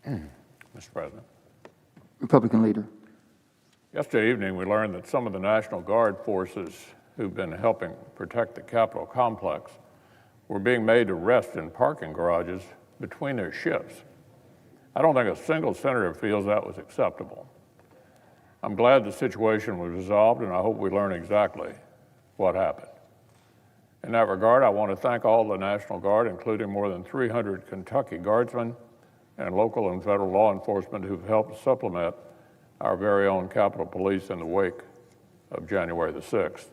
Mr. President. Republican leader. Yesterday evening, we learned that some of the National Guard forces who've been helping protect the Capitol complex were being made to rest in parking garages between their shifts. I don't think a single senator feels that was acceptable. I'm glad the situation was resolved, and I hope we learn exactly what happened. In that regard, I want to thank all the National Guard, including more than 300 Kentucky Guardsmen and local and federal law enforcement who've helped supplement our very own Capitol Police in the wake of January the 6th.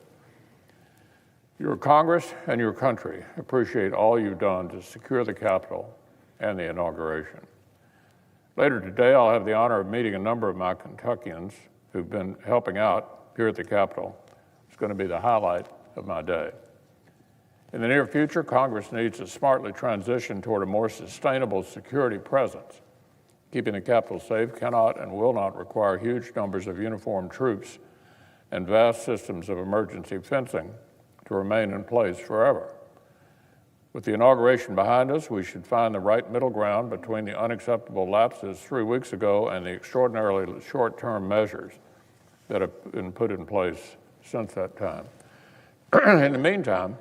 Your Congress and your country appreciate all you've done to secure the Capitol and the inauguration. Later today, I'll have the honor of meeting a number of my Kentuckians who've been helping out here at the Capitol. It's going to be the highlight of my day. In the near future, Congress needs to smartly transition toward a more sustainable security presence. Keeping the Capitol safe cannot and will not require huge numbers of uniformed troops and vast systems of emergency fencing to remain in place forever. With the inauguration behind us, we should find the right middle ground between the unacceptable lapses 3 weeks ago and the extraordinarily short-term measures that have been put in place since that time. In the meantime,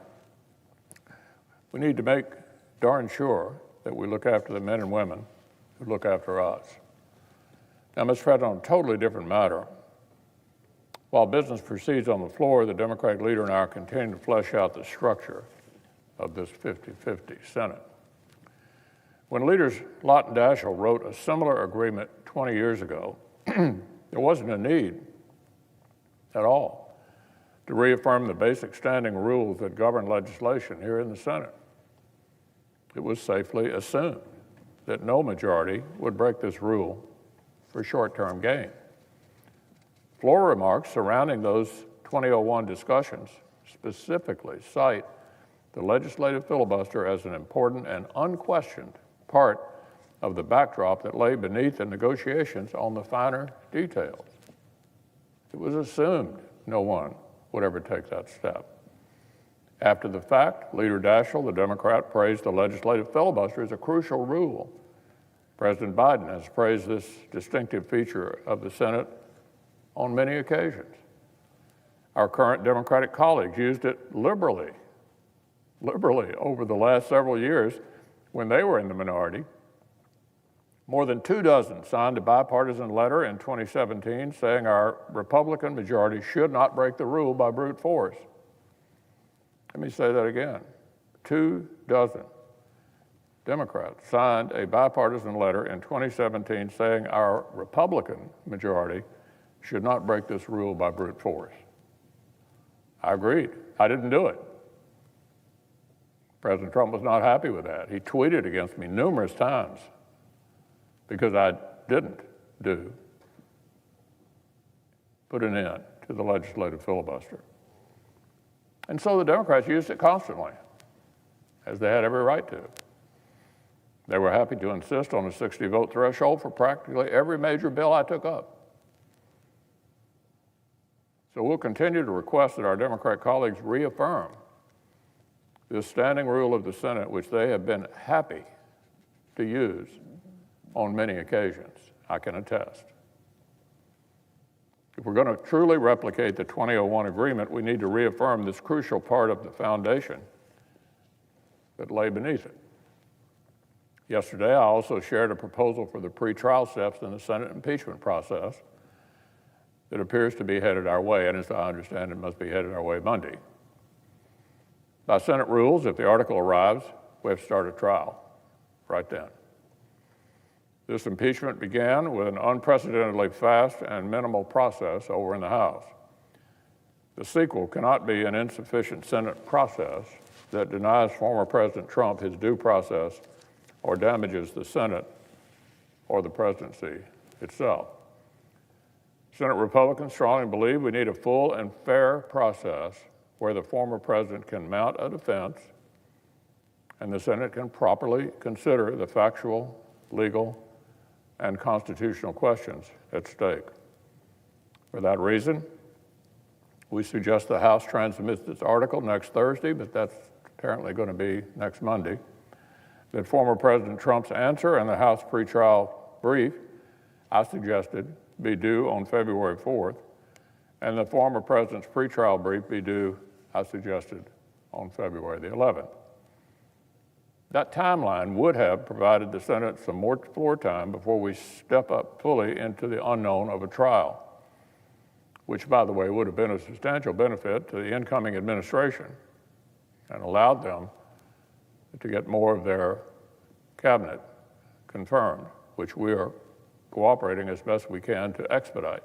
we need to make darn sure that we look after the men and women who look after us. Now, Mr. President, on a totally different matter, while business proceeds on the floor, the Democratic leader and I are continuing to flesh out the structure of this 50-50 Senate. When leaders Lott and Daschle wrote a similar agreement 20 years ago, there wasn't a need at all to reaffirm the basic standing rules that govern legislation here in the Senate. It was safely assumed that no majority would break this rule for short-term gain. Floor remarks surrounding those 2001 discussions specifically cite the legislative filibuster as an important and unquestioned part of the backdrop that lay beneath the negotiations on the finer details. It was assumed no one would ever take that step. After the fact, Leader Daschle, the Democrat, praised the legislative filibuster as a crucial rule. President Biden has praised this distinctive feature of the Senate on many occasions. Our current Democratic colleagues used it liberally over the last several years when they were in the minority. More than 24 signed a bipartisan letter in 2017 saying our Republican majority should not break the rule by brute force. Let me say that again. 24 Democrats signed a bipartisan letter in 2017 saying our Republican majority should not break this rule by brute force. I agreed. I didn't do it. President Trump was not happy with that. He tweeted against me numerous times because I didn't put an end to the legislative filibuster. And so the Democrats used it constantly, as they had every right to. They were happy to insist on a 60-vote threshold for practically every major bill I took up. So we'll continue to request that our Democrat colleagues reaffirm this standing rule of the Senate, which they have been happy to use on many occasions, I can attest. If we're going to truly replicate the 2001 agreement, we need to reaffirm this crucial part of the foundation that lay beneath it. Yesterday, I also shared a proposal for the pretrial steps in the Senate impeachment process that appears to be headed our way, and as I understand it, must be headed our way Monday. By Senate rules, if the article arrives, we have to start a trial right then. This impeachment began with an unprecedentedly fast and minimal process over in the House. The sequel cannot be an insufficient Senate process that denies former President Trump his due process or damages the Senate or the presidency itself. Senate Republicans strongly believe we need a full and fair process where the former president can mount a defense and the Senate can properly consider the factual, legal, and constitutional questions at stake. For that reason, we suggest the House transmits this article next Thursday, but that's apparently going to be next Monday, that former President Trump's answer and the House pretrial brief I suggested be due on February 4th, and the former president's pretrial brief be due, I suggested, on February the 11th. That timeline would have provided the Senate some more floor time before we step up fully into the unknown of a trial, which, by the way, would have been a substantial benefit to the incoming administration and allowed them to get more of their cabinet confirmed, which we are cooperating as best we can to expedite.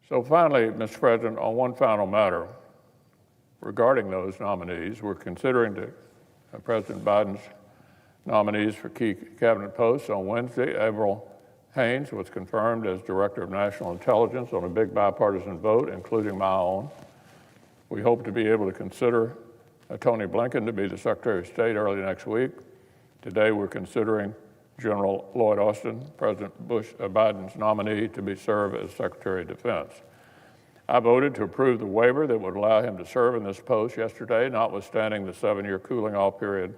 So finally, Mr. President, on one final matter, regarding those nominees, we're considering President Biden's nominees for key cabinet posts. On Wednesday, Avril Haines was confirmed as Director of National Intelligence on a big bipartisan vote, including my own. We hope to be able to consider Tony Blinken to be the Secretary of State early next week. Today, we're considering General Lloyd Austin, President Biden's nominee, to serve as Secretary of Defense. I voted to approve the waiver that would allow him to serve in this post yesterday, notwithstanding the 7-year cooling-off period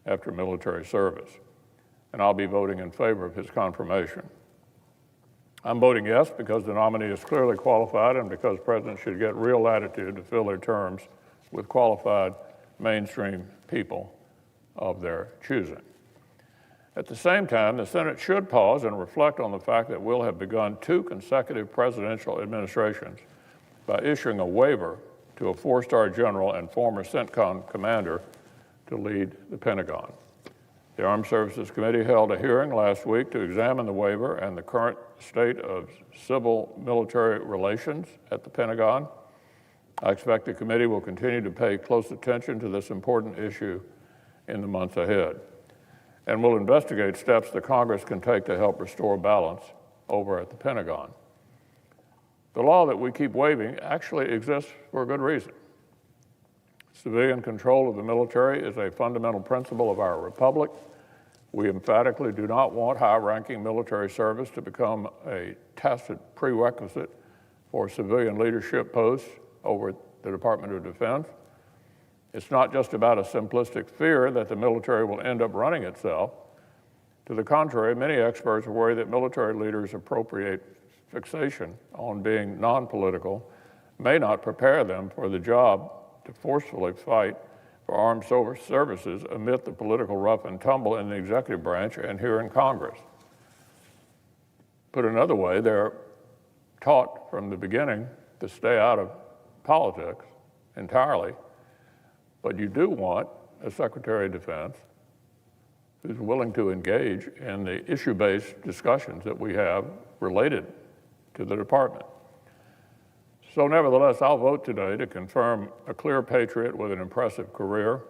after military service. And I'll be voting in favor of his confirmation. I'm voting yes because the nominee is clearly qualified and because presidents should get real latitude to fill their terms with qualified mainstream people of their choosing. At the same time, the Senate should pause and reflect on the fact that we'll have begun 2 consecutive presidential administrations by issuing a waiver to a 4-star general and former CENTCOM commander to lead the Pentagon. The Armed Services Committee held a hearing last week to examine the waiver and the current state of civil-military relations at the Pentagon. I expect the committee will continue to pay close attention to this important issue in the months ahead, and will investigate steps that Congress can take to help restore balance over at the Pentagon. The law that we keep waiving actually exists for a good reason. Civilian control of the military is a fundamental principle of our republic. We emphatically do not want high-ranking military service to become a tacit prerequisite for civilian leadership posts over at the Department of Defense. It's not just about a simplistic fear that the military will end up running itself. To the contrary, many experts worry that military leaders' appropriate fixation on being non-political may not prepare them for the job to forcefully fight for armed services amid the political rough and tumble in the executive branch and here in Congress. Put another way, they're taught from the beginning to stay out of politics entirely, but you do want a Secretary of Defense who's willing to engage in the issue-based discussions that we have related to the department. So nevertheless, I'll vote today to confirm a clear patriot with an impressive career,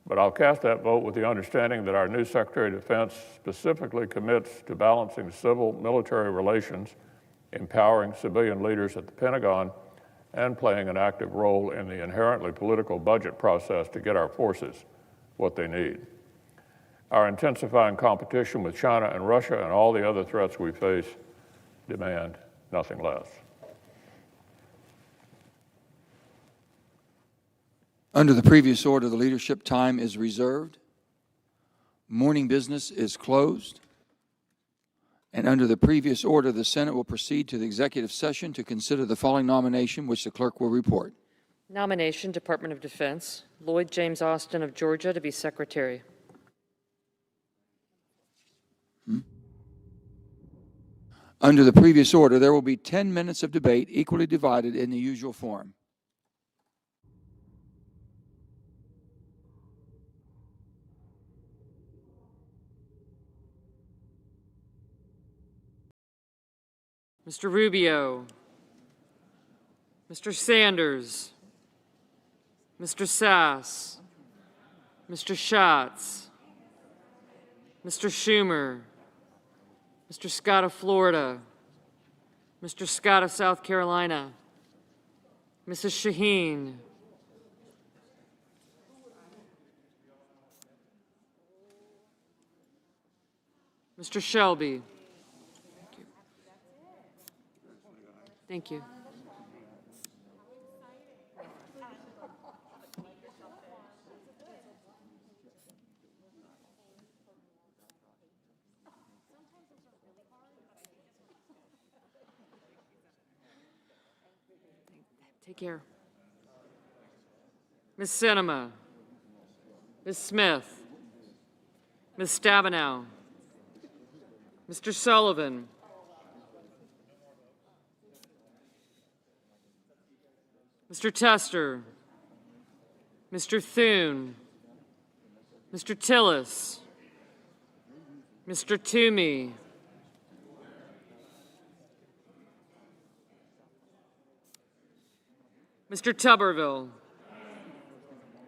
but I'll cast that vote with the understanding that our new Secretary of Defense specifically commits to balancing civil-military relations, empowering civilian leaders at the Pentagon, and playing an active role in the inherently political budget process to get our forces what they need. Our intensifying competition with China and Russia and all the other threats we face demand nothing less. Under the previous order, the leadership time is reserved. Morning business is closed. And under the previous order, the Senate will proceed to the executive session to consider the following nomination, which the clerk will report. Nomination, Department of Defense, Lloyd James Austin of Georgia to be Secretary. Under the previous order, there will be 10 minutes of debate equally divided in the usual form. Mr. Rubio, Mr. Sanders, Mr. Sass, Mr. Schatz, Mr. Schumer, Mr. Scott of Florida, Mr. Scott of South Carolina, Mrs. Shaheen, Mr. Shelby. Thank you. Take care. Ms. Sinema. Ms. Smith. Ms. Stabenow. Mr. Sullivan. Mr. Tester. Mr. Thune. Mr. Tillis. Mr. Toomey. Mr. Tuberville.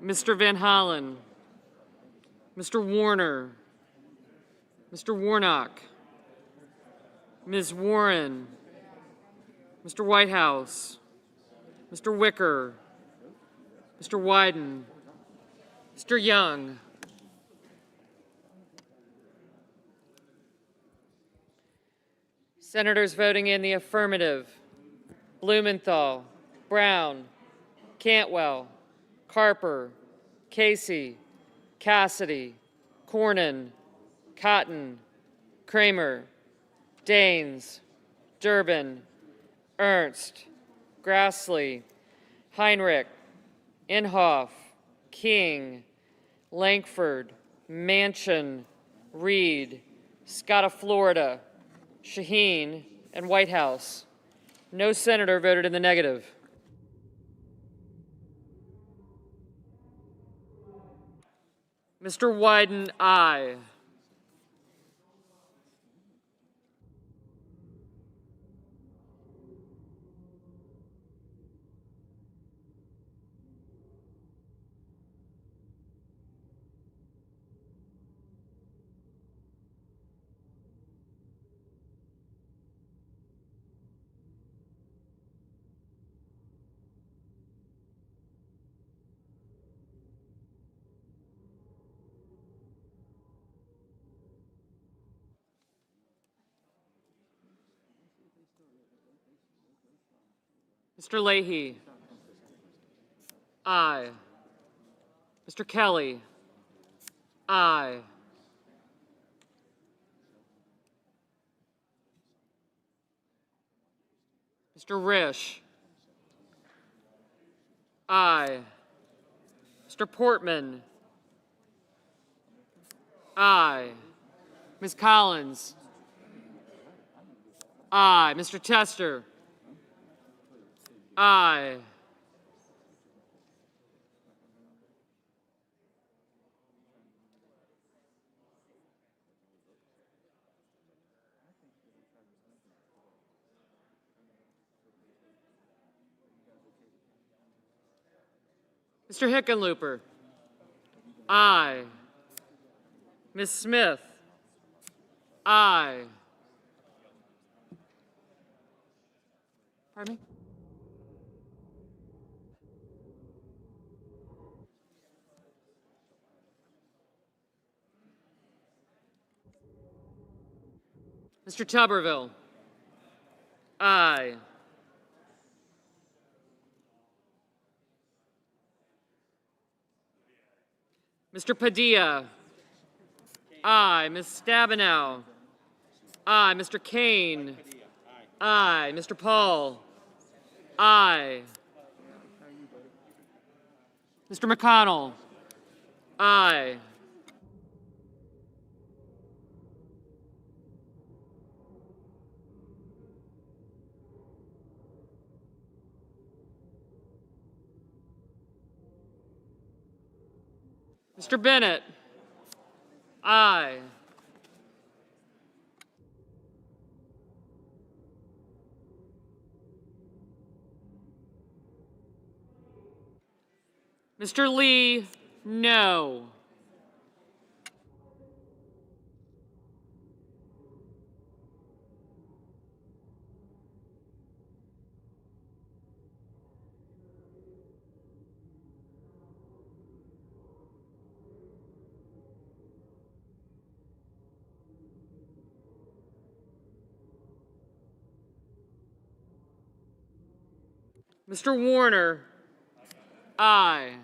Mr. Van Hollen. Mr. Warner. Mr. Warnock. Ms. Warren. Mr. Whitehouse. Mr. Wicker. Mr. Wyden. Mr. Young. Senators voting in the affirmative: Blumenthal, Brown, Cantwell, Carper, Casey, Cassidy, Cornyn, Cotton, Kramer, Daines, Durbin, Ernst, Grassley, Heinrich, Inhofe, King, Lankford, Manchin, Reed, Scott of Florida, Shaheen, and Whitehouse. No senator voted in the negative. Mr. Wyden, aye. Mr. Leahy, aye. Mr. Kelly, aye. Mr. Risch, aye. Mr. Portman, aye. Ms. Collins, aye. Mr. Tester, aye. Mr. Hickenlooper, aye. Ms. Smith, aye. Pardon me? Mr. Tuberville, aye. Mr. Padilla, aye. Ms. Stabenow, aye. Mr. Kane, aye. Mr. Paul, aye. Mr. McConnell, aye. Mr. Bennett, aye. Mr. Lee, no. Mr. Warner, aye.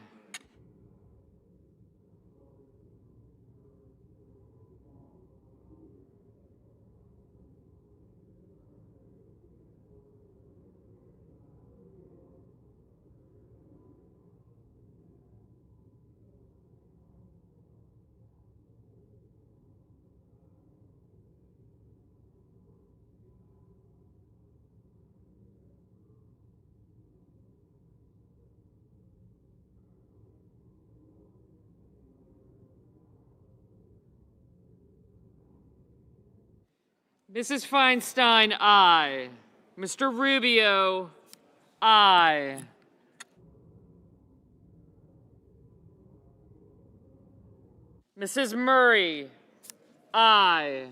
Mrs. Feinstein, aye. Mr. Rubio, aye. Mrs. Murray, aye.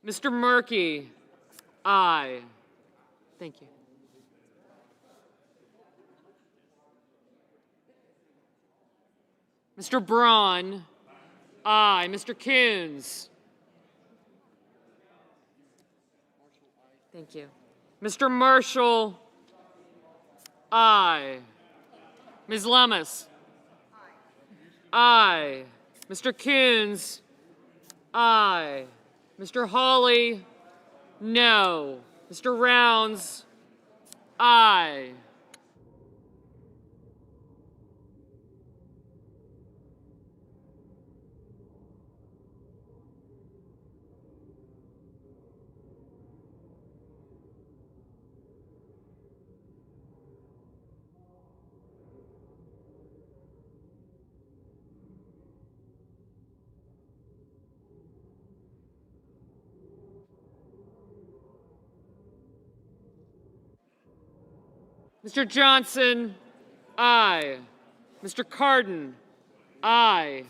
Mr. Murky, aye. Thank you. Mr. Braun, aye. Mr. Coons. Thank you. Mr. Marshall, aye. Ms. Lummis, aye. Mr. Coons, aye. Mr. Hawley, no. Mr. Rounds, aye. Mr. Johnson, aye. Mr. Cardin, aye.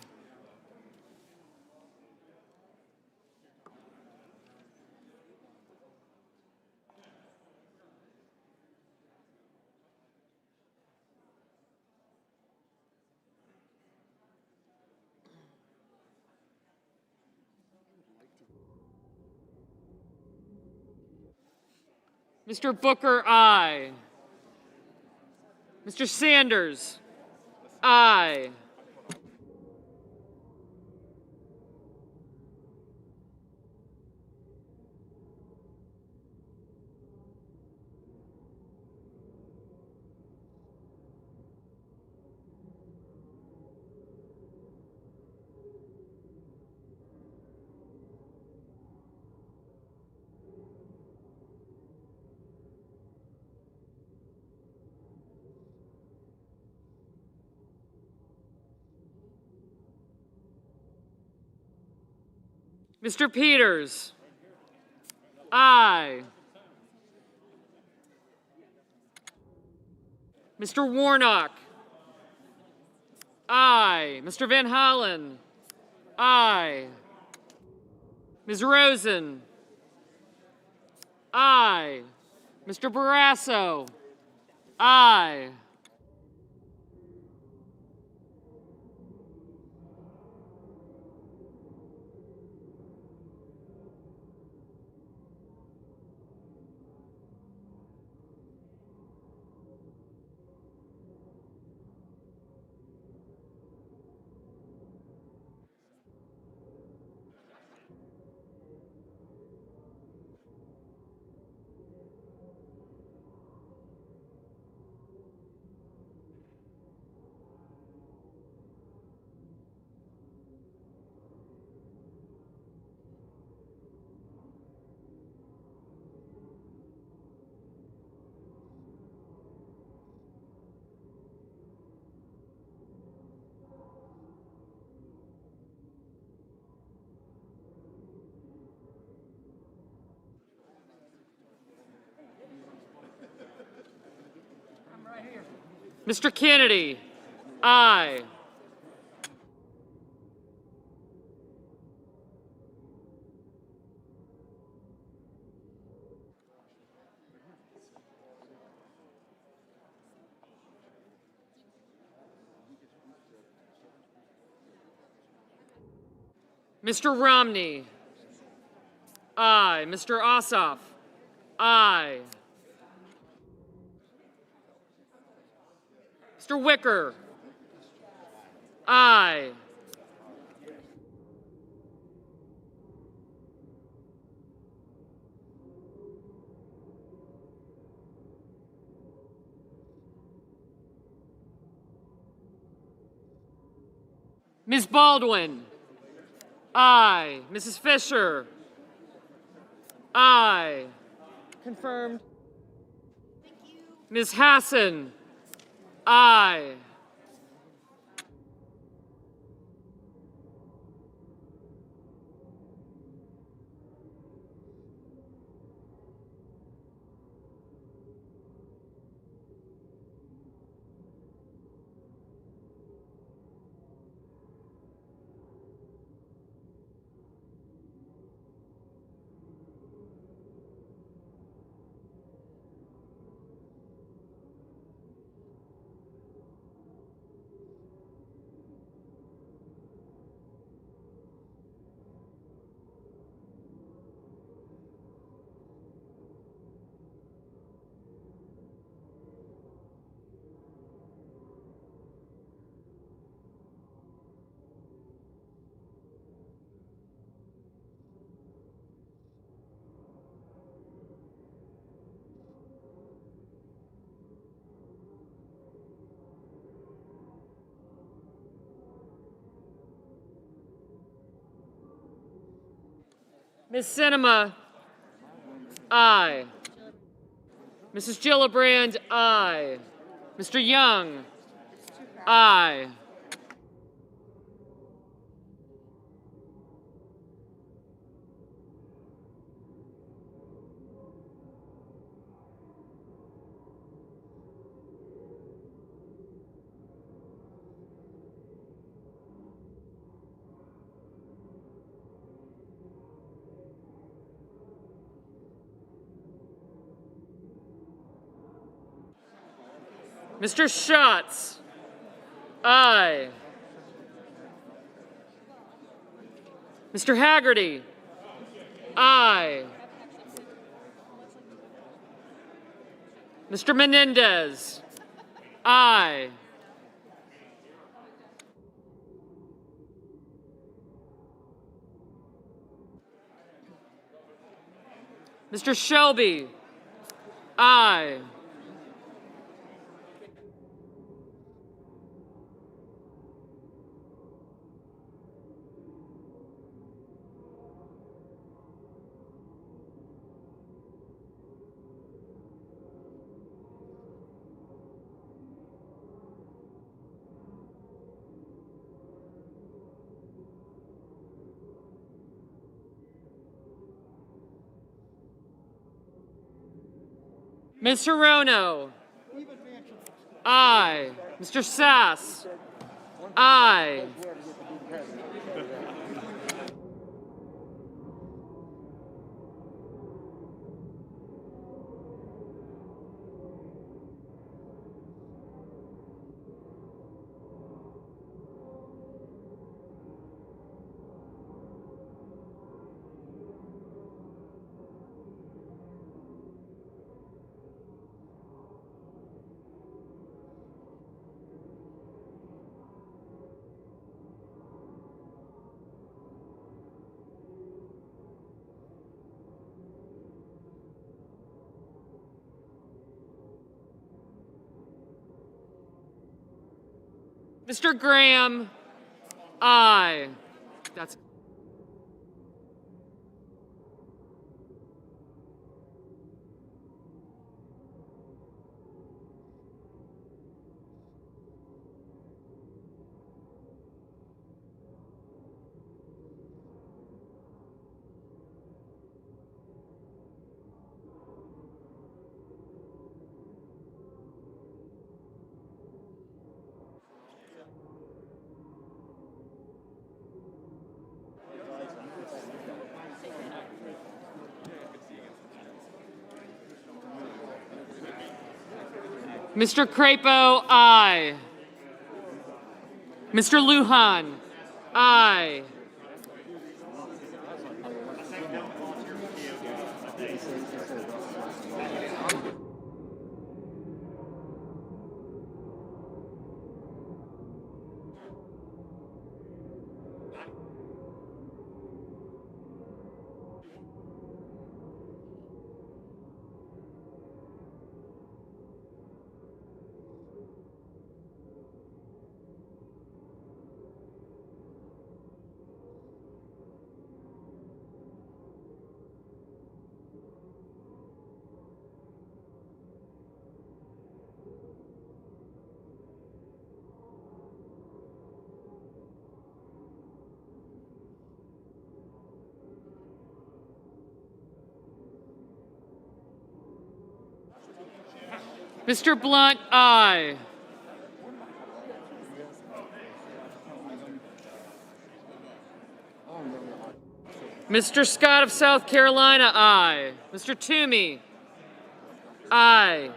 Mr. Booker, aye. Mr. Sanders, aye. Mr. Peters, aye. Mr. Warnock, aye. Mr. Van Hollen, aye. Ms. Rosen, aye. Mr. Barrasso, aye. Mr. Kennedy, Aye. Mr. Romney. Aye. Mr. Ossoff. Aye. Mr. Wicker. Aye. Ms. Baldwin. Aye. Mrs. Fisher. Aye. Confirmed. Ms. Hassan. Aye. Ms. Sinema. Aye. Mrs. Gillibrand. Aye. Mr. Young. Aye. Mr. Schatz. Aye. Mr. Haggerty. Aye. Mr. Menendez. Aye. Mr. Shelby. Aye. Ms. Hirono. Aye. Mr. Sass. Aye. Mr. Graham. Aye. That's Mr. Crapo, aye. Mr. Lujan, aye. Mr. Blunt, aye. Mr. Scott of South Carolina, aye. Mr. Toomey, aye.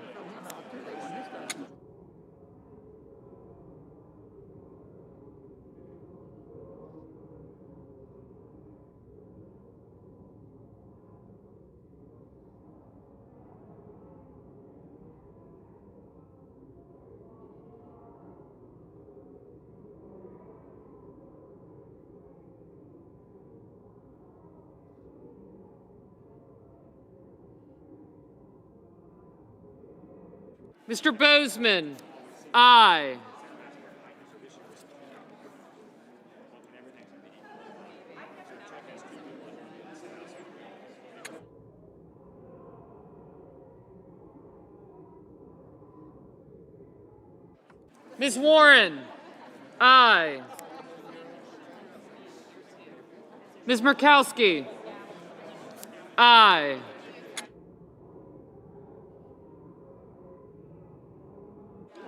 Mr. Bozeman, aye. Ms. Warren, aye. Ms. Murkowski, aye.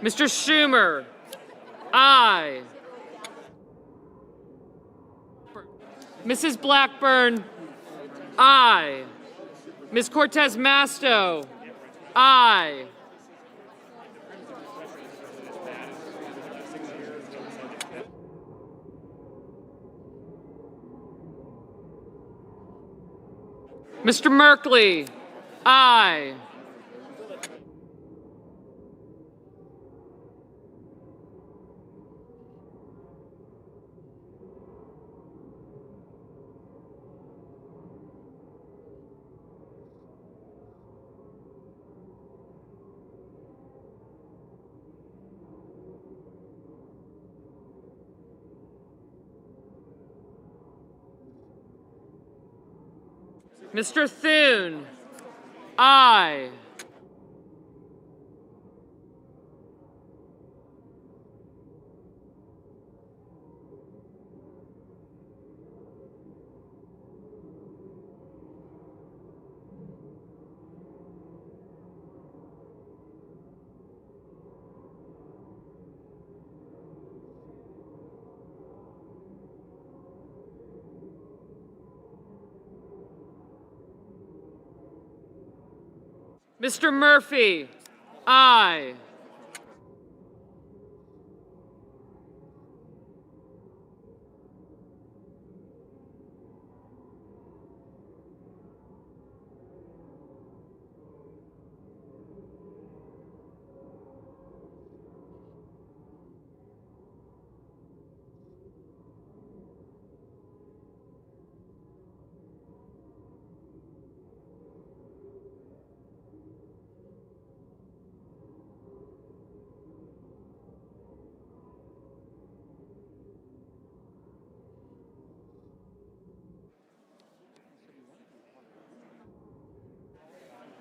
Mr. Schumer, aye. Mrs. Blackburn, aye. Ms. Cortez Masto, aye. Mr. Merkley, aye. Mr. Thune, aye. Mr. Murphy, aye.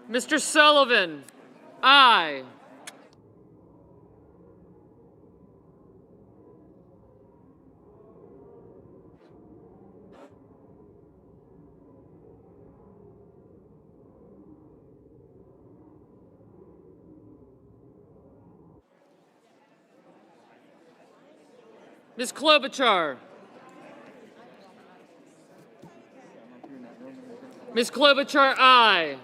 Mr. Sullivan, aye. Ms. Klobuchar. Ms. Klobuchar, aye.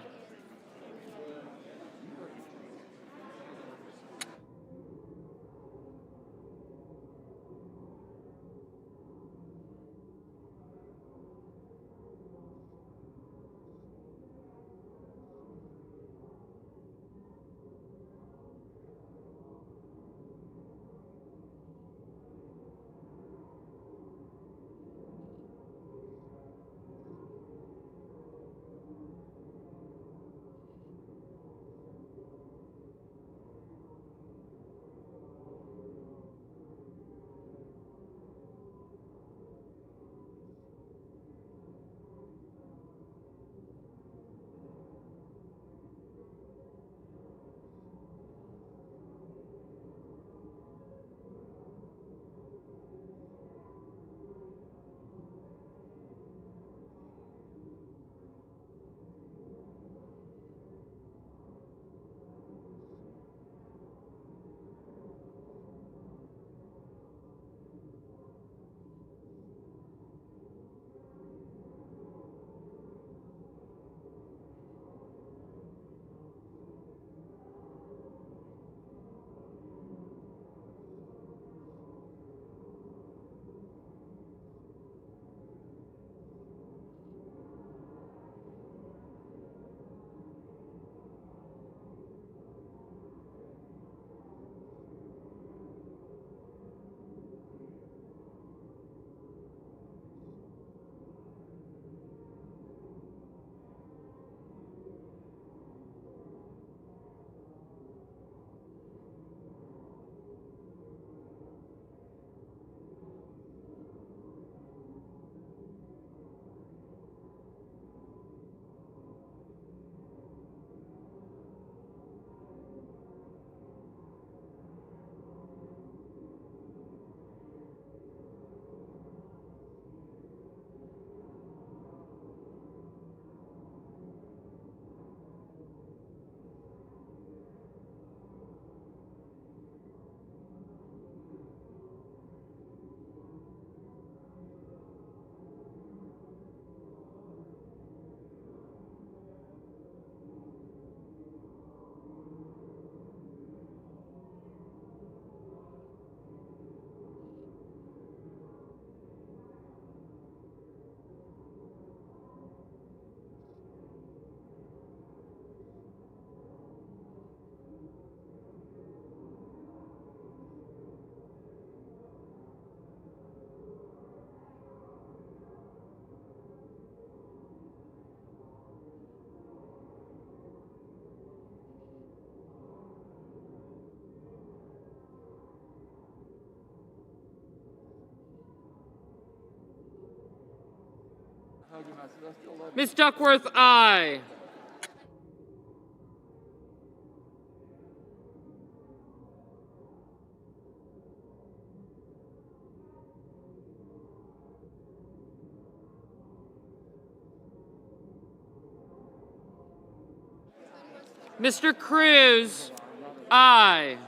Ms. Duckworth, aye. Mr. Cruz, aye.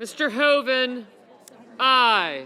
Mr. Hoven, aye.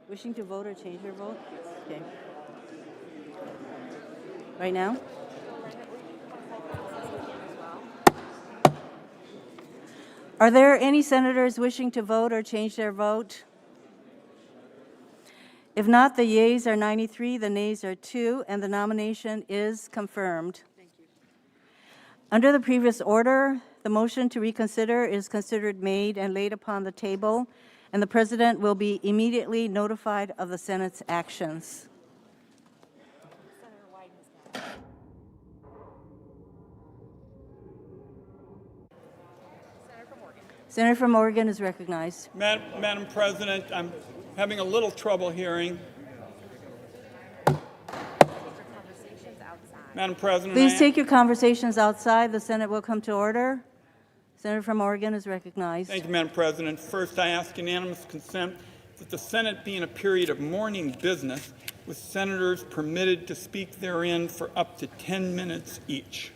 Wishing to vote or change your vote? Okay. Right now? Are there any senators wishing to vote or change their vote? If not, the yeas are 93, the nays are 2, and the nomination is confirmed. Under the previous order, the motion to reconsider is considered made and laid upon the table, and the President will be immediately notified of the Senate's actions. Senator from Oregon is recognized. Madam President, I'm having a little trouble hearing. Madam President, Please take your conversations outside. The Senate will come to order. Senator from Oregon is recognized. Thank you, Madam President. First, I ask unanimous consent that the Senate be in a period of morning business with senators permitted to speak therein for up to 10 minutes each.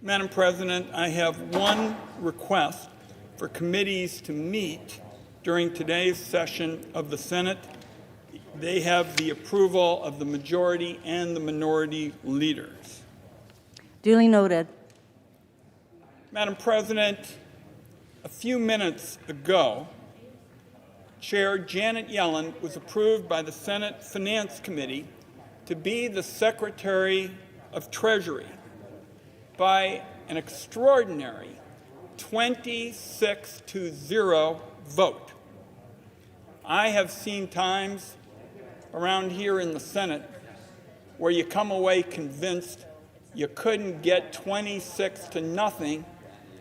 Madam President, I have one request for committees to meet during today's session of the Senate. They have the approval of the majority and the minority leaders. Duly noted. Madam President, a few minutes ago, Chair Janet Yellen was approved by the Senate Finance Committee to be the Secretary of Treasury by an extraordinary 26-0 vote. I have seen times around here in the Senate where you come away convinced you couldn't get 26-0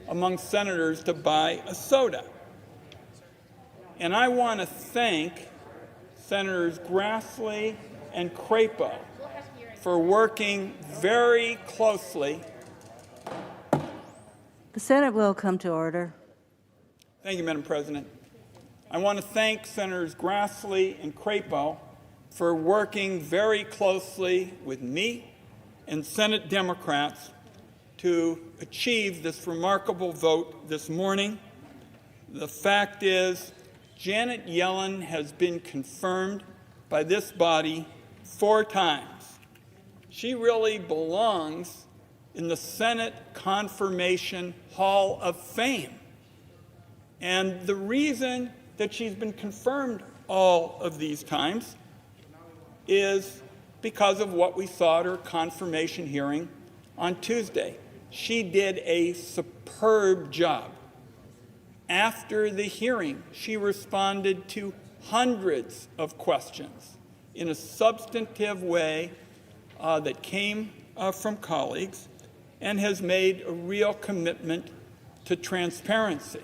among senators to buy a soda. And I want to thank Senators Grassley and Crapo for working very closely. The Senate will come to order. Thank you, Madam President. I want to thank Senators Grassley and Crapo for working very closely with me and Senate Democrats to achieve this remarkable vote this morning. The fact is, Janet Yellen has been confirmed by this body 4 times. She really belongs in the Senate Confirmation Hall of Fame. And the reason that she's been confirmed all of these times is because of what we saw at her confirmation hearing on Tuesday. She did a superb job. After the hearing, she responded to hundreds of questions in a substantive way that came from colleagues and has made a real commitment to transparency.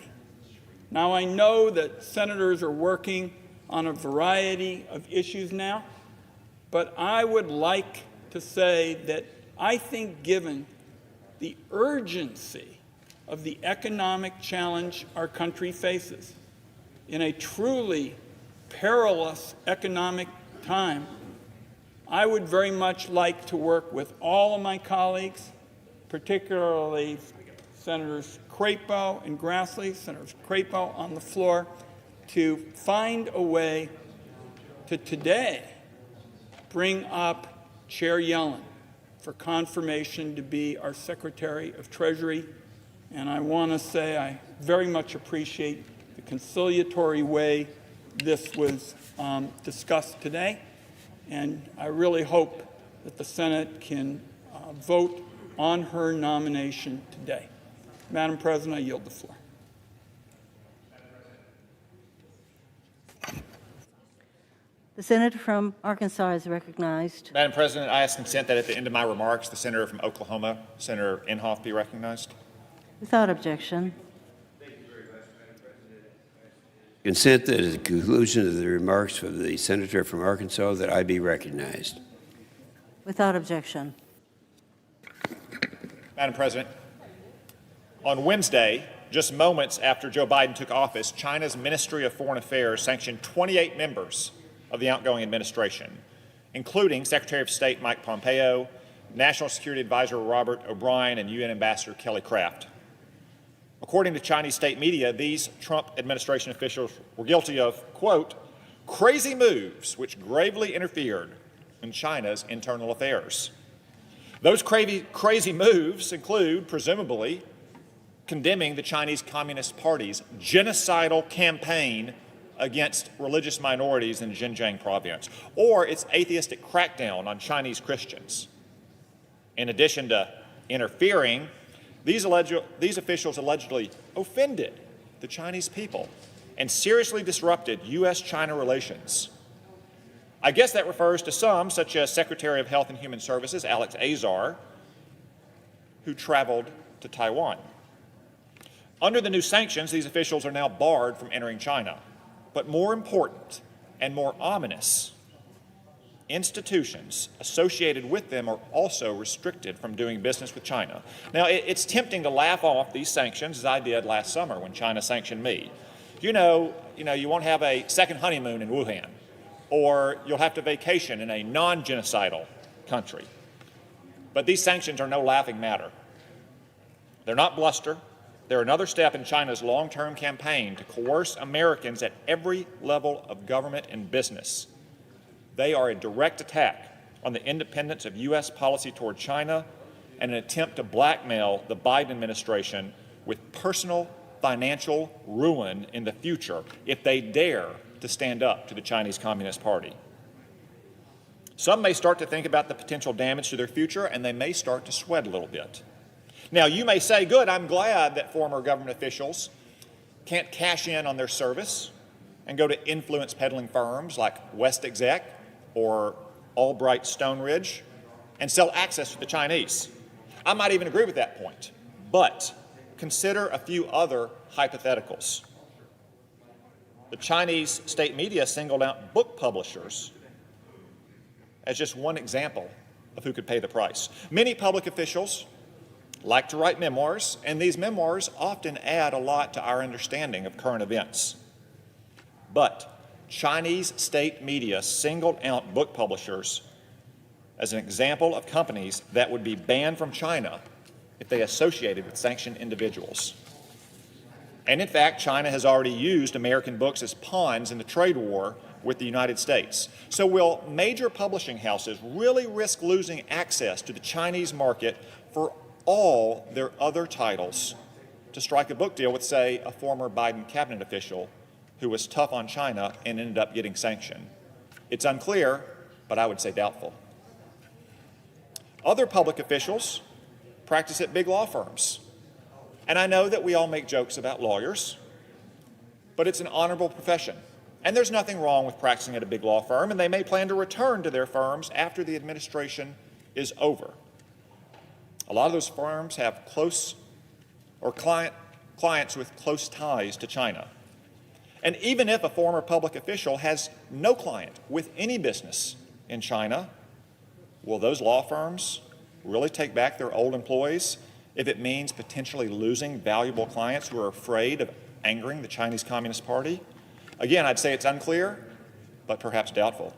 Now, I know that senators are working on a variety of issues now, but I would like to say that I think given the urgency of the economic challenge our country faces in a truly perilous economic time, I would very much like to work with all of my colleagues, particularly Senators Crapo and Grassley, Senators Crapo on the floor, to find a way to today bring up Chair Yellen for confirmation to be our Secretary of Treasury. And I want to say I very much appreciate the conciliatory way this was discussed today. And I really hope that the Senate can vote on her nomination today. Madam President, I yield the floor. The senator from Arkansas is recognized. Madam President, I ask consent that at the end of my remarks, the senator from Oklahoma, Senator Inhofe, be recognized. Without objection. Consent that at the conclusion of the remarks from the senator from Arkansas that I be recognized. Without objection. Madam President, on Wednesday, just moments after Joe Biden took office, China's Ministry of Foreign Affairs sanctioned 28 members of the outgoing administration, including Secretary of State Mike Pompeo, National Security Advisor Robert O'Brien, and UN Ambassador Kelly Craft. According to Chinese state media, these Trump administration officials were guilty of, quote, crazy moves which gravely interfered in China's internal affairs. Those crazy moves include, presumably, condemning the Chinese Communist Party's genocidal campaign against religious minorities in Xinjiang province, or its atheistic crackdown on Chinese Christians. In addition to interfering, these officials allegedly offended the Chinese people and seriously disrupted U.S.-China relations. I guess that refers to some, such as Secretary of Health and Human Services Alex Azar, who traveled to Taiwan. Under the new sanctions, these officials are now barred from entering China. But more important and more ominous institutions associated with them are also restricted from doing business with China. Now, it's tempting to laugh off these sanctions, as I did last summer when China sanctioned me. You won't have a second honeymoon in Wuhan, or you'll have to vacation in a non-genocidal country. But these sanctions are no laughing matter. They're not bluster. They're another step in China's long-term campaign to coerce Americans at every level of government and business. They are a direct attack on the independence of U.S. policy toward China and an attempt to blackmail the Biden administration with personal financial ruin in the future if they dare to stand up to the Chinese Communist Party. Some may start to think about the potential damage to their future, and they may start to sweat a little bit. Now, you may say, good, I'm glad that former government officials can't cash in on their service and go to influence peddling firms like WestExec or Albright Stoneridge and sell access to the Chinese. I might even agree with that point, but consider a few other hypotheticals. The Chinese state media singled out book publishers as just one example of who could pay the price. Many public officials like to write memoirs, and these memoirs often add a lot to our understanding of current events. But Chinese state media singled out book publishers as an example of companies that would be banned from China if they associated with sanctioned individuals. And in fact, China has already used American books as pawns in the trade war with the United States. So will major publishing houses really risk losing access to the Chinese market for all their other titles to strike a book deal with, say, a former Biden cabinet official who was tough on China and ended up getting sanctioned? It's unclear, but I would say doubtful. Other public officials practice at big law firms. And I know that we all make jokes about lawyers, but it's an honorable profession. And there's nothing wrong with practicing at a big law firm, and they may plan to return to their firms after the administration is over. A lot of those firms have close or clients with close ties to China. And even if a former public official has no client with any business in China, will those law firms really take back their old employees if it means potentially losing valuable clients who are afraid of angering the Chinese Communist Party? Again, I'd say it's unclear, but perhaps doubtful.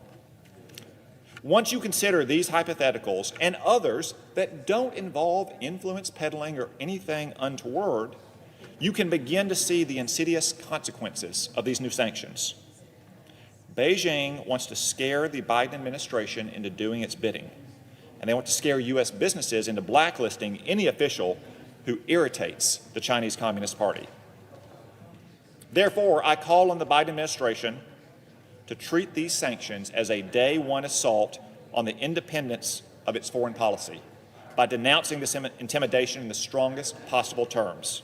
Once you consider these hypotheticals and others that don't involve influence peddling or anything untoward, you can begin to see the insidious consequences of these new sanctions. Beijing wants to scare the Biden administration into doing its bidding, and they want to scare U.S. businesses into blacklisting any official who irritates the Chinese Communist Party. Therefore, I call on the Biden administration to treat these sanctions as a day one assault on the independence of its foreign policy by denouncing this intimidation in the strongest possible terms.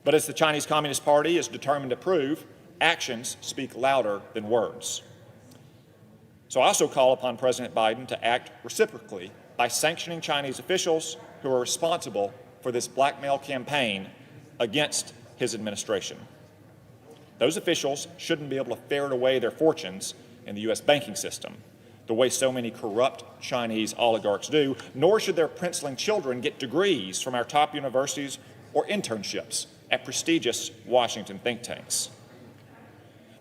But as the Chinese Communist Party is determined to prove, actions speak louder than words. So I also call upon President Biden to act reciprocally by sanctioning Chinese officials who are responsible for this blackmail campaign against his administration. Those officials shouldn't be able to ferret away their fortunes in the U.S. banking system, the way so many corrupt Chinese oligarchs do, nor should their princeling children get degrees from our top universities or internships at prestigious Washington think tanks.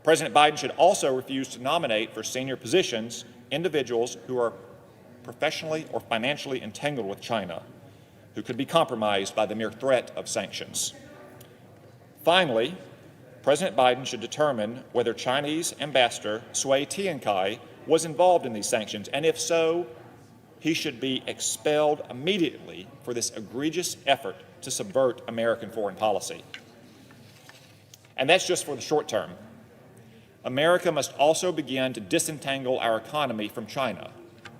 President Biden should also refuse to nominate for senior positions individuals who are professionally or financially entangled with China, who could be compromised by the mere threat of sanctions. Finally, President Biden should determine whether Chinese Ambassador Cui Tiankai was involved in these sanctions, and if so, he should be expelled immediately for this egregious effort to subvert American foreign policy. And that's just for the short term. America must also begin to disentangle our economy from China,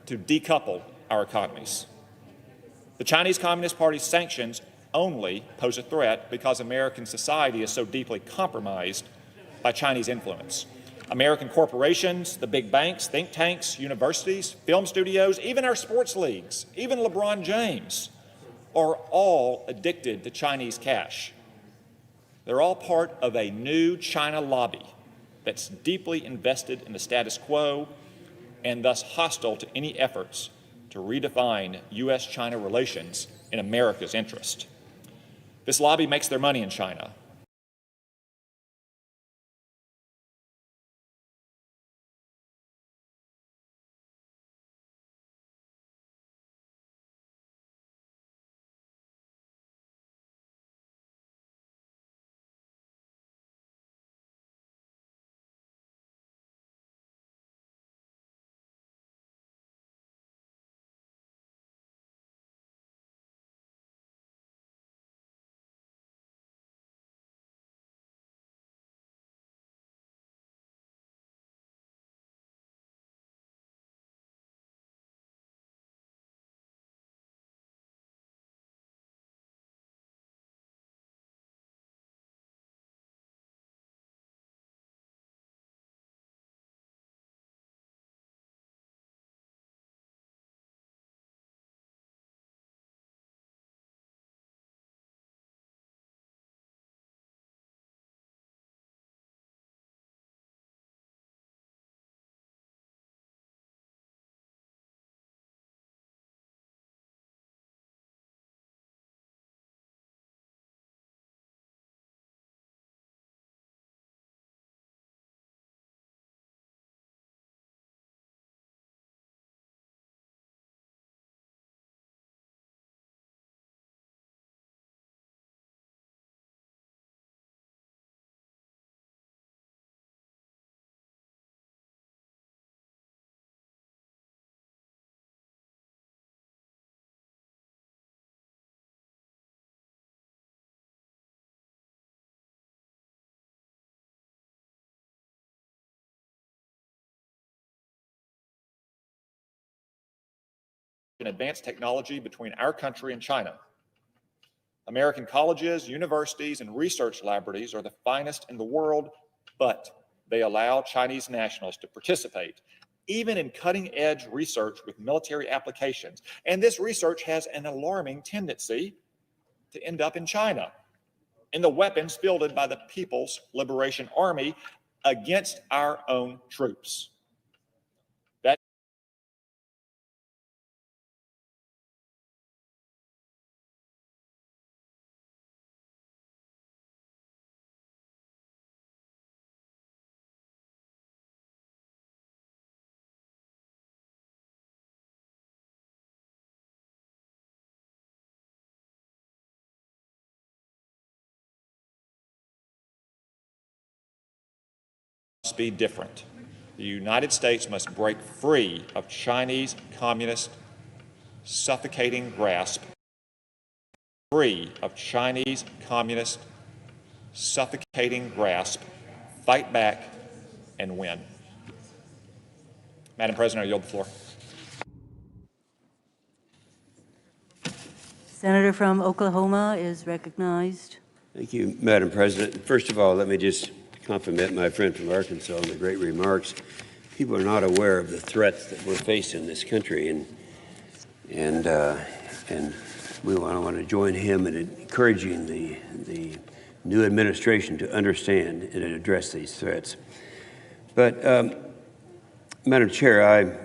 to decouple our economies. The Chinese Communist Party's sanctions only pose a threat because American society is so deeply compromised by Chinese influence. American corporations, the big banks, think tanks, universities, film studios, even our sports leagues, even LeBron James, are all addicted to Chinese cash. They're all part of a new China lobby that's deeply invested in the status quo and thus hostile to any efforts to redefine U.S.-China relations in America's interest. This lobby makes their money in China. In advanced technology between our country and China. American colleges, universities, and research laboratories are the finest in the world, but they allow Chinese nationals to participate, even in cutting-edge research with military applications. And this research has an alarming tendency to end up in China, in the weapons fielded by the People's Liberation Army against our own troops. Must be different. The United States must break free of Chinese communist suffocating grasp. Free of Chinese communist suffocating grasp, fight back, and win. Madam President, I yield the floor. Senator from Oklahoma is recognized. Thank you, Madam President. First of all, let me just compliment my friend from Arkansas on the great remarks. People are not aware of the threats that we're facing in this country, and we want to join him in encouraging the new administration to understand and address these threats. But, Madam Chair,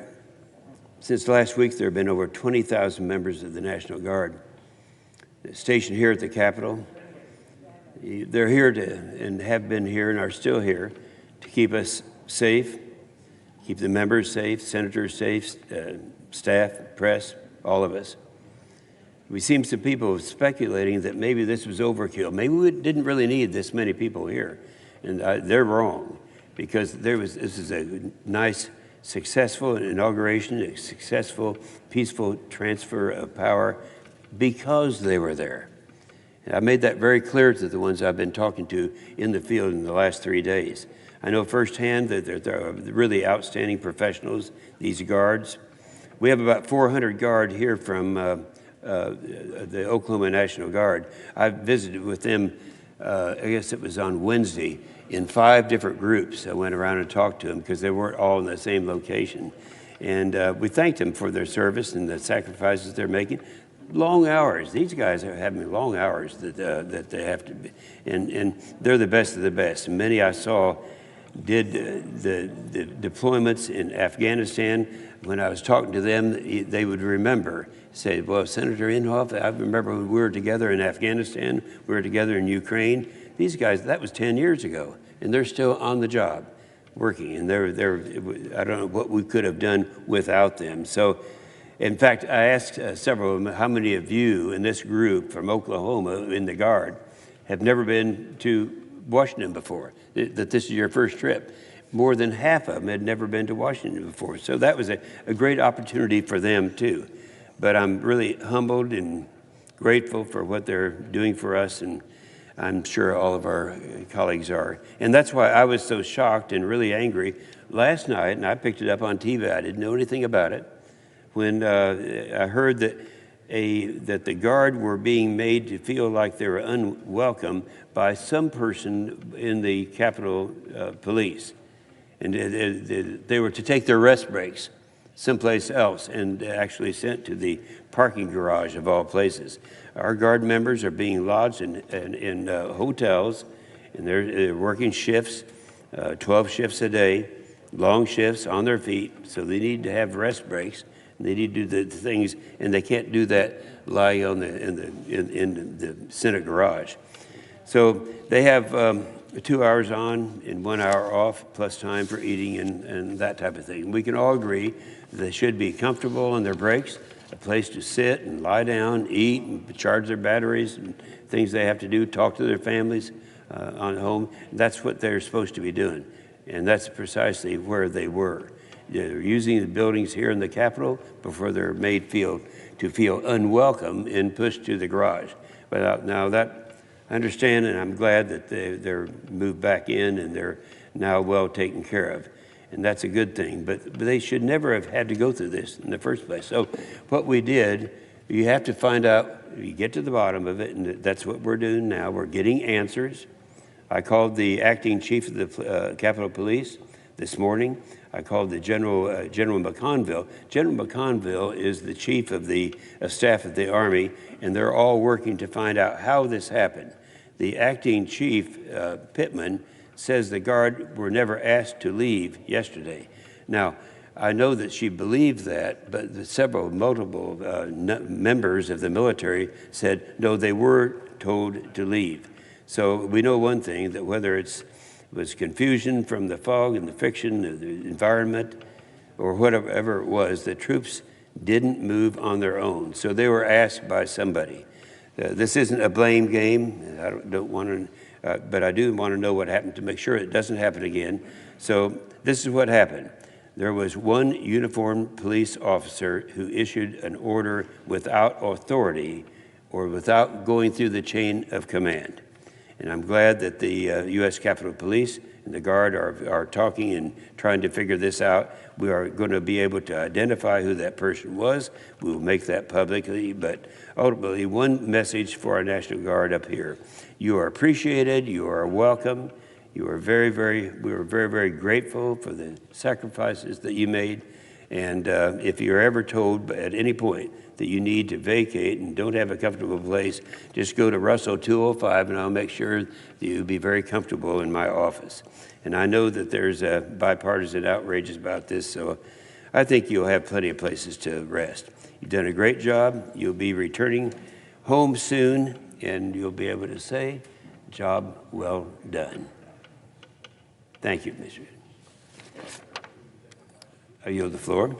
since last week there have been over 20,000 members of the National Guard stationed here at the Capitol. They're here and have been here and are still here to keep us safe, keep the members safe, senators safe, staff, press, all of us. We seen some people speculating that maybe this was overkill. Maybe we didn't really need this many people here. And they're wrong, because this is a nice, successful inauguration, a successful, peaceful transfer of power because they were there. And I made that very clear to the ones I've been talking to in the field in the last 3 days. I know firsthand that they're really outstanding professionals, these guards. We have about 400 guards here from the Oklahoma National Guard. I visited with them, I guess it was on Wednesday, in 5 different groups. I went around and talked to them because they weren't all in the same location. And we thanked them for their service and the sacrifices they're making. Long hours. These guys are having long hours that they have to be, and they're the best of the best. And many I saw did the deployments in Afghanistan. When I was talking to them, they would remember, say, well, Senator Inhofe, I remember when we were together in Afghanistan, we were together in Ukraine. These guys, that was 10 years ago, and they're still on the job working, and I don't know what we could have done without them. So, in fact, I asked several of them, how many of you in this group from Oklahoma in the Guard have never been to Washington before, that this is your first trip? More than half of them had never been to Washington before. So that was a great opportunity for them too. But I'm really humbled and grateful for what they're doing for us, and I'm sure all of our colleagues are. And that's why I was so shocked and really angry last night, and I picked it up on TV. I didn't know anything about it. When I heard that the Guard were being made to feel like they were unwelcome by some person in the Capitol Police. And they were to take their rest breaks someplace else and actually sent to the parking garage of all places. Our Guard members are being lodged in hotels, and they're working shifts, 12 shifts a day, long shifts on their feet, so they need to have rest breaks. And they need to do the things, and they can't do that lying in the Senate garage. So they have 2 hours on and 1 hour off, plus time for eating and that type of thing. We can all agree that they should be comfortable on their breaks, a place to sit and lie down, eat, and charge their batteries and things they have to do, talk to their families on home. That's what they're supposed to be doing, and that's precisely where they were. They're using the buildings here in the Capitol before they're made to feel unwelcome and pushed to the garage. But now that I understand, and I'm glad that they're moved back in and they're now well taken care of. And that's a good thing. But they should never have had to go through this in the first place. So what we did, you have to find out, you get to the bottom of it, and that's what we're doing now. We're getting answers. I called the acting chief of the Capitol Police this morning. I called the General McConville. General McConville is the chief of the staff of the Army, and they're all working to find out how this happened. The acting chief, Pittman, says the Guard were never asked to leave yesterday. Now, I know that she believed that, but multiple members of the military said, no, they were told to leave. So we know one thing, that whether it was confusion from the fog and the friction of the environment or whatever it was, the troops didn't move on their own. So they were asked by somebody. This isn't a blame game. I don't want to, but I do want to know what happened to make sure it doesn't happen again. So this is what happened. There was one uniformed police officer who issued an order without authority or without going through the chain of command. And I'm glad that the U.S. Capitol Police and the Guard are talking and trying to figure this out. We are going to be able to identify who that person was. We will make that publicly. But ultimately, one message for our National Guard up here. You are appreciated. You are welcome. You are we are very, very grateful for the sacrifices that you made. And if you're ever told at any point that you need to vacate and don't have a comfortable place, just go to Russell 205 and I'll make sure that you'll be very comfortable in my office. And I know that there's a bipartisan outrage about this, so I think you'll have plenty of places to rest. You've done a great job. You'll be returning home soon, and you'll be able to say, job well done. Thank you, Mr. I yield the floor.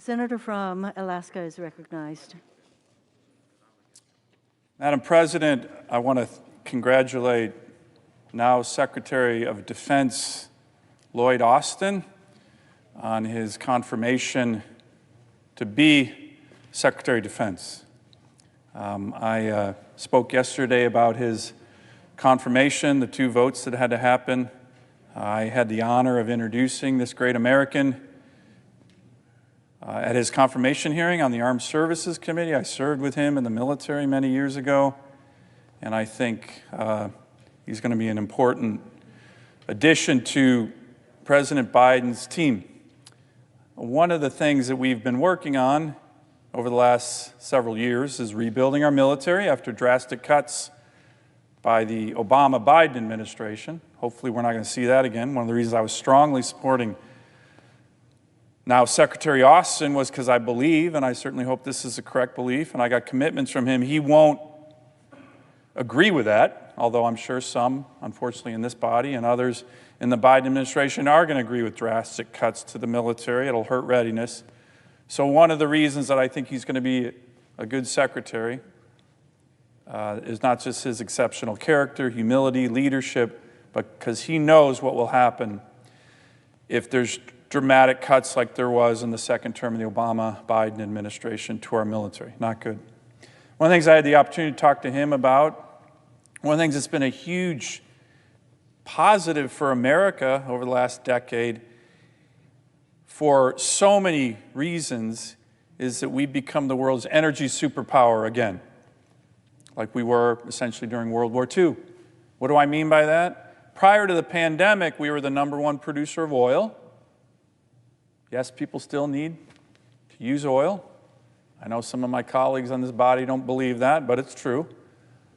Senator from Alaska is recognized. Madam President, I want to congratulate now Secretary of Defense Lloyd Austin on his confirmation to be Secretary of Defense. I spoke yesterday about his confirmation, the 2 votes that had to happen. I had the honor of introducing this great American at his confirmation hearing on the Armed Services Committee. I served with him in the military many years ago, and I think he's going to be an important addition to President Biden's team. One of the things that we've been working on over the last several years is rebuilding our military after drastic cuts by the Obama-Biden administration. Hopefully we're not going to see that again. One of the reasons I was strongly supporting now Secretary Austin was because I believe, and I certainly hope this is a correct belief, and I got commitments from him, he won't agree with that, although I'm sure some, unfortunately, in this body and others in the Biden administration are going to agree with drastic cuts to the military. It'll hurt readiness. So one of the reasons that I think he's going to be a good secretary is not just his exceptional character, humility, leadership, but because he knows what will happen if there's dramatic cuts like there was in the second term of the Obama-Biden administration to our military. Not good. One of the things I had the opportunity to talk to him about, one of the things that's been a huge positive for America over the last decade for so many reasons is that we've become the world's energy superpower again, like we were essentially during World War II. What do I mean by that? Prior to the pandemic, we were the #1 producer of oil. Yes, people still need to use oil. I know some of my colleagues on this body don't believe that, but it's true.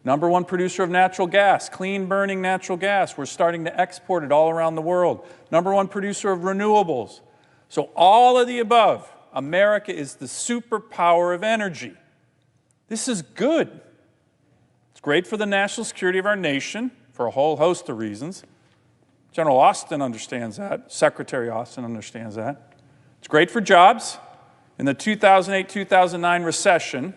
#1 producer of natural gas, clean burning natural gas. We're starting to export it all around the world. #1 producer of renewables. So all of the above, America is the superpower of energy. This is good. It's great for the national security of our nation for a whole host of reasons. General Austin understands that. Secretary Austin understands that. It's great for jobs. In the 2008-2009 recession,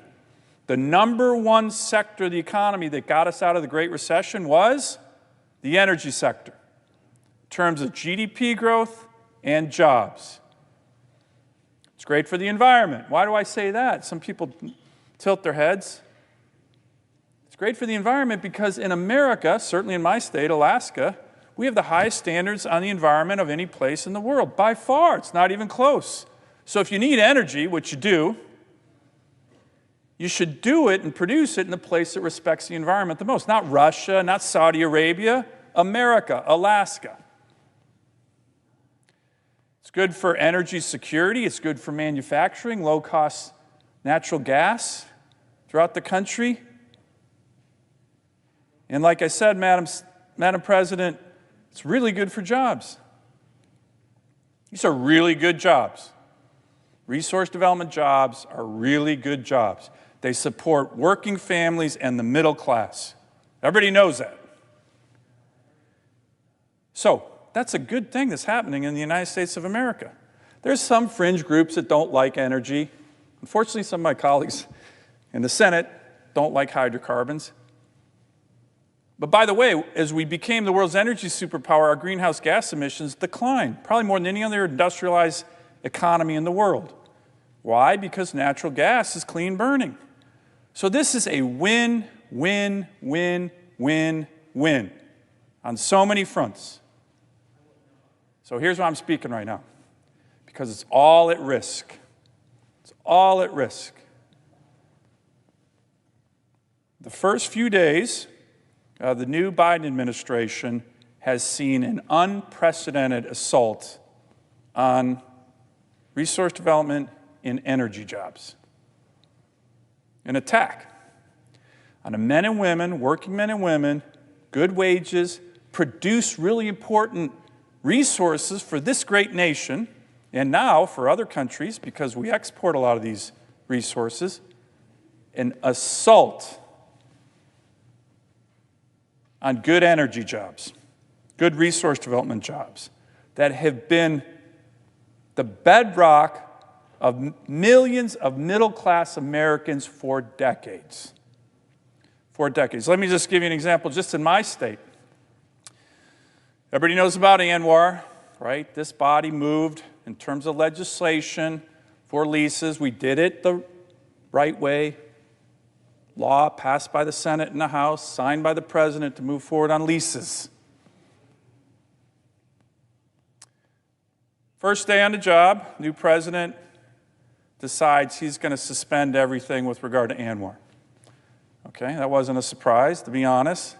the #1 sector of the economy that got us out of the Great Recession was the energy sector, in terms of GDP growth and jobs. It's great for the environment. Why do I say that? Some people tilt their heads. It's great for the environment because in America, certainly in my state, Alaska, we have the highest standards on the environment of any place in the world. By far, it's not even close. So if you need energy, which you do, you should do it and produce it in the place that respects the environment the most. Not Russia, not Saudi Arabia, America, Alaska. It's good for energy security. It's good for manufacturing, low-cost natural gas throughout the country. And like I said, Madam President, it's really good for jobs. These are really good jobs. Resource development jobs are really good jobs. They support working families and the middle class. Everybody knows that. So that's a good thing that's happening in the United States of America. There's some fringe groups that don't like energy. Unfortunately, some of my colleagues in the Senate don't like hydrocarbons. But by the way, as we became the world's energy superpower, our greenhouse gas emissions declined, probably more than any other industrialized economy in the world. Why? Because natural gas is clean burning. So this is a win, win, win, win, win on so many fronts. So here's why I'm speaking right now, because it's all at risk. It's all at risk. The first few days, the new Biden administration has seen an unprecedented assault on resource development in energy jobs. An attack on the men and women, working men and women, good wages, produce really important resources for this great nation, and now for other countries, because we export a lot of these resources, an assault on good energy jobs, good resource development jobs that have been the bedrock of millions of middle-class Americans for decades. For decades. Let me just give you an example just in my state. Everybody knows about ANWR, right? This body moved in terms of legislation for leases. We did it the right way. Law passed by the Senate and the House, signed by the President to move forward on leases. First day on the job, new president decides he's going to suspend everything with regard to ANWR. Okay, that wasn't a surprise, to be honest.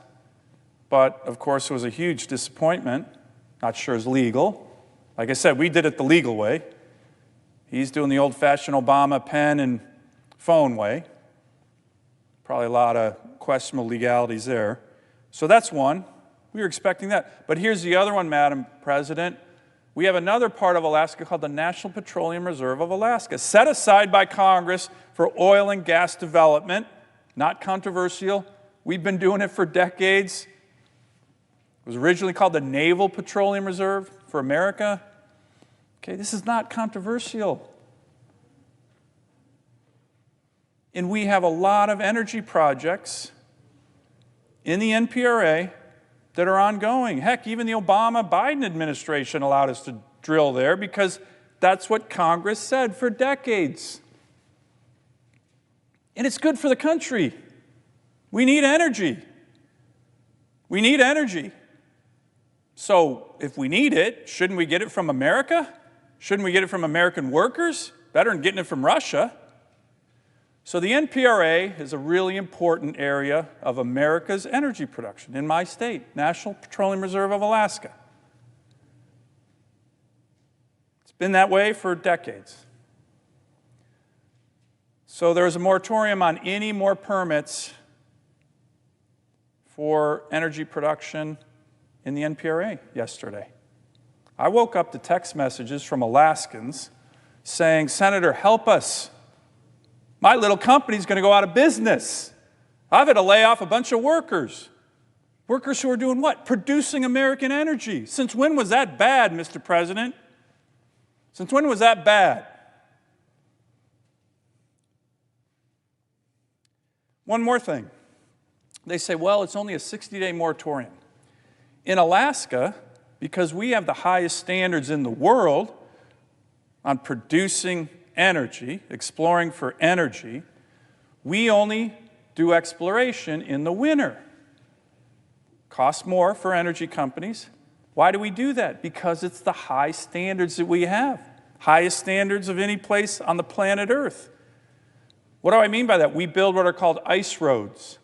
But, of course, it was a huge disappointment. Not sure it's legal. Like I said, we did it the legal way. He's doing the old-fashioned Obama pen and phone way. Probably a lot of questionable legalities there. So that's one. We were expecting that. But here's the other one, Madam President. We have another part of Alaska called the National Petroleum Reserve of Alaska, set aside by Congress for oil and gas development. Not controversial. We've been doing it for decades. It was originally called the Naval Petroleum Reserve for America. Okay, this is not controversial. And we have a lot of energy projects in the NPRA that are ongoing. Heck, even the Obama-Biden administration allowed us to drill there because that's what Congress said for decades. And it's good for the country. We need energy. We need energy. So if we need it, shouldn't we get it from America? Shouldn't we get it from American workers? Better than getting it from Russia. So the NPRA is a really important area of America's energy production in my state, National Petroleum Reserve of Alaska. It's been that way for decades. So there is a moratorium on any more permits for energy production in the NPRA yesterday. I woke up to text messages from Alaskans saying, "Senator, help us. My little company's going to go out of business. I've had to lay off a bunch of workers." Workers who are doing what? Producing American energy. Since when was that bad, Mr. President? Since when was that bad? One more thing. They say, well, it's only a 60-day moratorium. In Alaska, because we have the highest standards in the world on producing energy, exploring for energy, we only do exploration in the winter. Costs more for energy companies. Why do we do that? Because it's the high standards that we have. Highest standards of any place on the planet Earth. What do I mean by that? We build what are called ice roads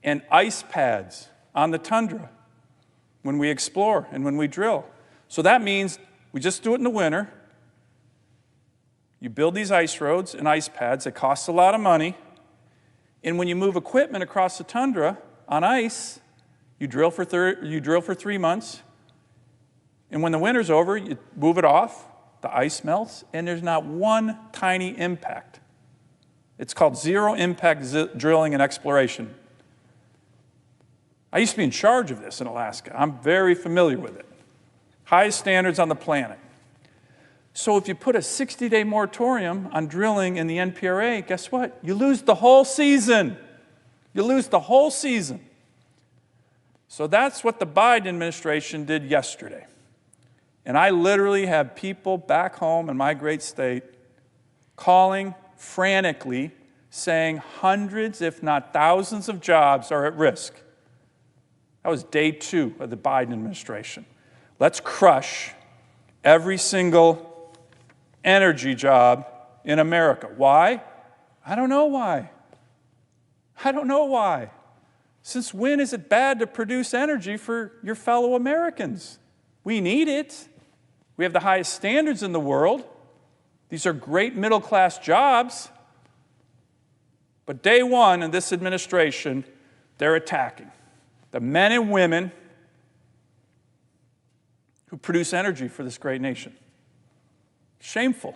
and ice pads on the tundra when we explore and when we drill. So that means we just do it in the winter. You build these ice roads and ice pads. It costs a lot of money. And when you move equipment across the tundra on ice, you drill for 3 months. And when the winter's over, you move it off, the ice melts, and there's not one tiny impact. It's called zero impact drilling and exploration. I used to be in charge of this in Alaska. I'm very familiar with it. Highest standards on the planet. So if you put a 60-day moratorium on drilling in the NPRA, guess what? You lose the whole season. You lose the whole season. So that's what the Biden administration did yesterday. And I literally have people back home in my great state calling frantically, saying hundreds, if not thousands of jobs are at risk. That was day 2 of the Biden administration. Let's crush every single energy job in America. Why? I don't know why. I don't know why. Since when is it bad to produce energy for your fellow Americans? We need it. We have the highest standards in the world. These are great middle-class jobs. But day 1 in this administration, they're attacking the men and women who produce energy for this great nation. Shameful.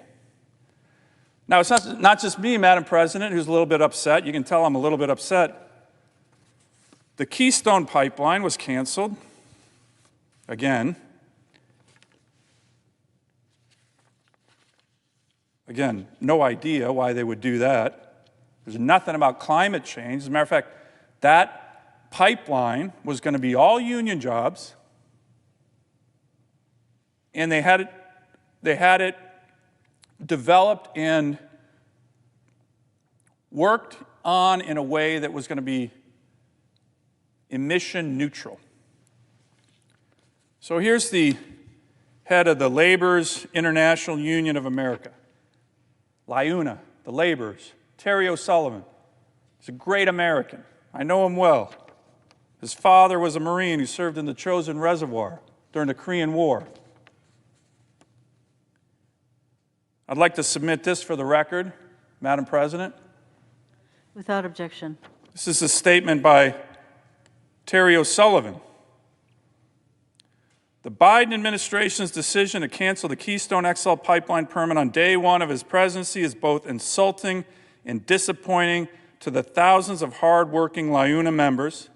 Now, it's not just me, Madam President, who's a little bit upset. You can tell I'm a little bit upset. The Keystone Pipeline was canceled again. Again, no idea why they would do that. There's nothing about climate change. As a matter of fact, that pipeline was going to be all union jobs, and they had it developed and worked on in a way that was going to be emission neutral. So here's the head of the Laborers International Union of America, LIUNA, the laborers, Terry O'Sullivan. He's a great American. I know him well. His father was a Marine who served in the Chosin Reservoir during the Korean War. I'd like to submit this for the record, Madam President. Without objection. This is a statement by Terry O'Sullivan. The Biden administration's decision to cancel the Keystone XL pipeline permit on day one of his presidency is both insulting and disappointing to the thousands of hardworking LIUNA members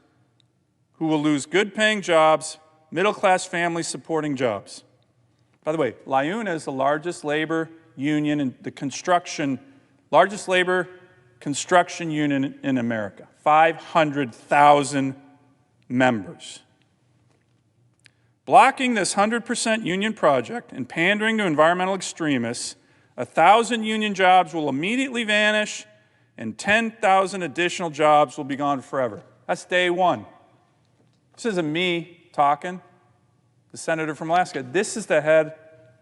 who will lose good-paying jobs, middle-class families supporting jobs. By the way, LIUNA is the largest labor union in the largest labor construction union in America, 500,000 members. Blocking this 100% union project and pandering to environmental extremists, 1,000 union jobs will immediately vanish and 10,000 additional jobs will be gone forever. That's day one. This isn't me talking, the senator from Alaska. This is the head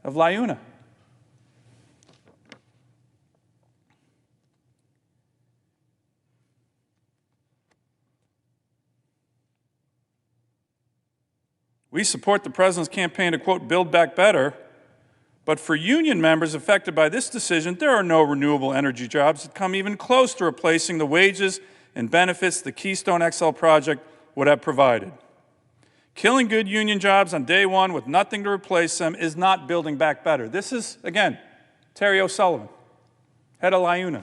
of LIUNA. We support the president's campaign to, quote, build back better, but for union members affected by this decision, there are no renewable energy jobs that come even close to replacing the wages and benefits the Keystone XL project would have provided. Killing good union jobs on day one with nothing to replace them is not building back better. This is, again, Terry O'Sullivan, head of LIUNA.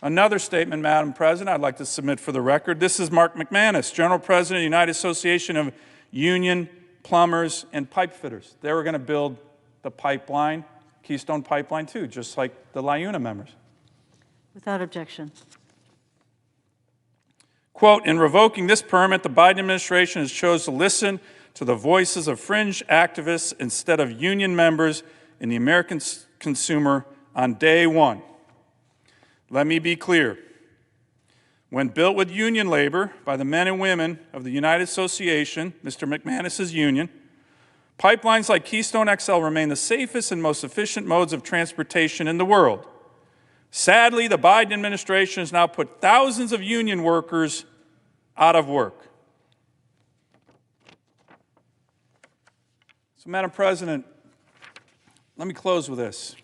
Another statement, Madam President, I'd like to submit for the record. This is Mark McManus, General President of the United Association of Union Plumbers and Pipe Fitters. They were going to build the pipeline, Keystone Pipeline too, just like the LIUNA members. Without objection. Quote, in revoking this permit, the Biden administration has chosen to listen to the voices of fringe activists instead of union members and the American consumer on day one. Let me be clear. When built with union labor by the men and women of the United Association, Mr. McManus's union, pipelines like Keystone XL remain the safest and most efficient modes of transportation in the world. Sadly, the Biden administration has now put thousands of union workers out of work. So, Madam President, let me close with this.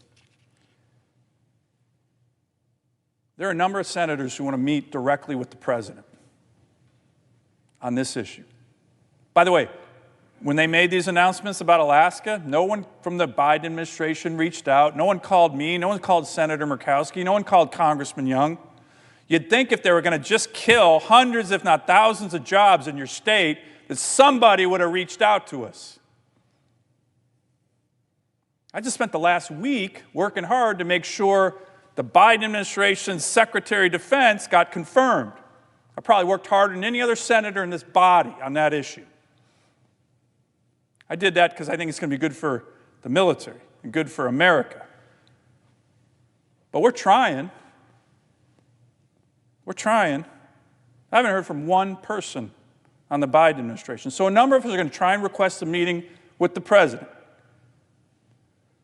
There are a number of senators who want to meet directly with the president on this issue. By the way, when they made these announcements about Alaska, no one from the Biden administration reached out. No one called me. No one called Senator Murkowski. No one called Congressman Young. You'd think if they were going to just kill hundreds, if not thousands of jobs in your state, that somebody would have reached out to us. I just spent the last week working hard to make sure the Biden administration's Secretary of Defense got confirmed. I probably worked harder than any other senator in this body on that issue. I did that because I think it's going to be good for the military and good for America. But we're trying. We're trying. I haven't heard from one person on the Biden administration. So a number of us are going to try and request a meeting with the president.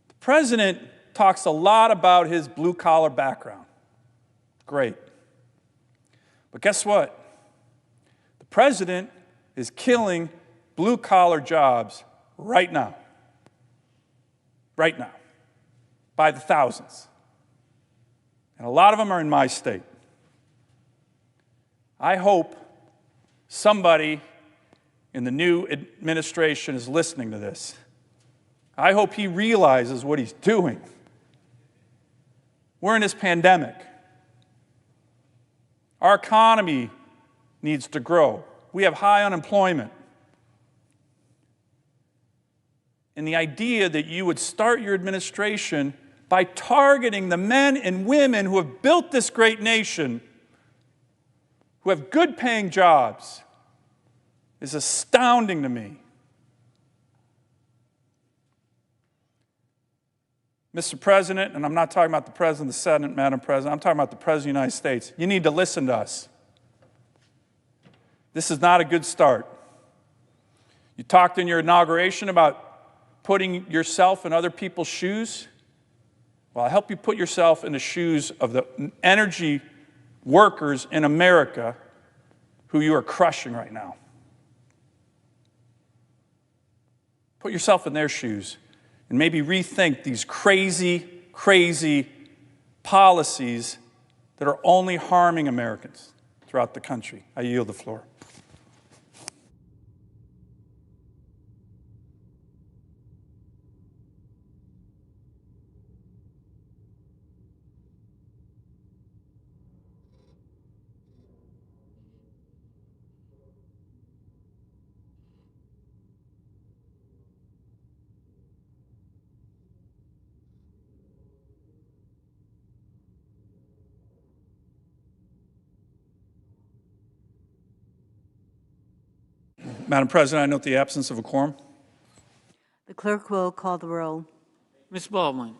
The president talks a lot about his blue-collar background. Great. But guess what? The president is killing blue-collar jobs right now. Right now. By the thousands. And a lot of them are in my state. I hope somebody in the new administration is listening to this. I hope he realizes what he's doing. We're in this pandemic. Our economy needs to grow. We have high unemployment. in the idea that you would start your administration by targeting the men and women who have built this great nation, who have good-paying jobs, is astounding to me. Mr. President, and I'm not talking about the President of the Senate, Madam President, I'm talking about the President of the United States. You need to listen to us. This is not a good start. You talked in your inauguration about putting yourself in other people's shoes. Well, I'll help you put yourself in the shoes of the energy workers in America who you are crushing right now. Put yourself in their shoes and maybe rethink these crazy, crazy policies that are only harming Americans throughout the country. I yield the floor. Madam President, I note the absence of a quorum. The clerk will call the roll. Ms. Baldwin.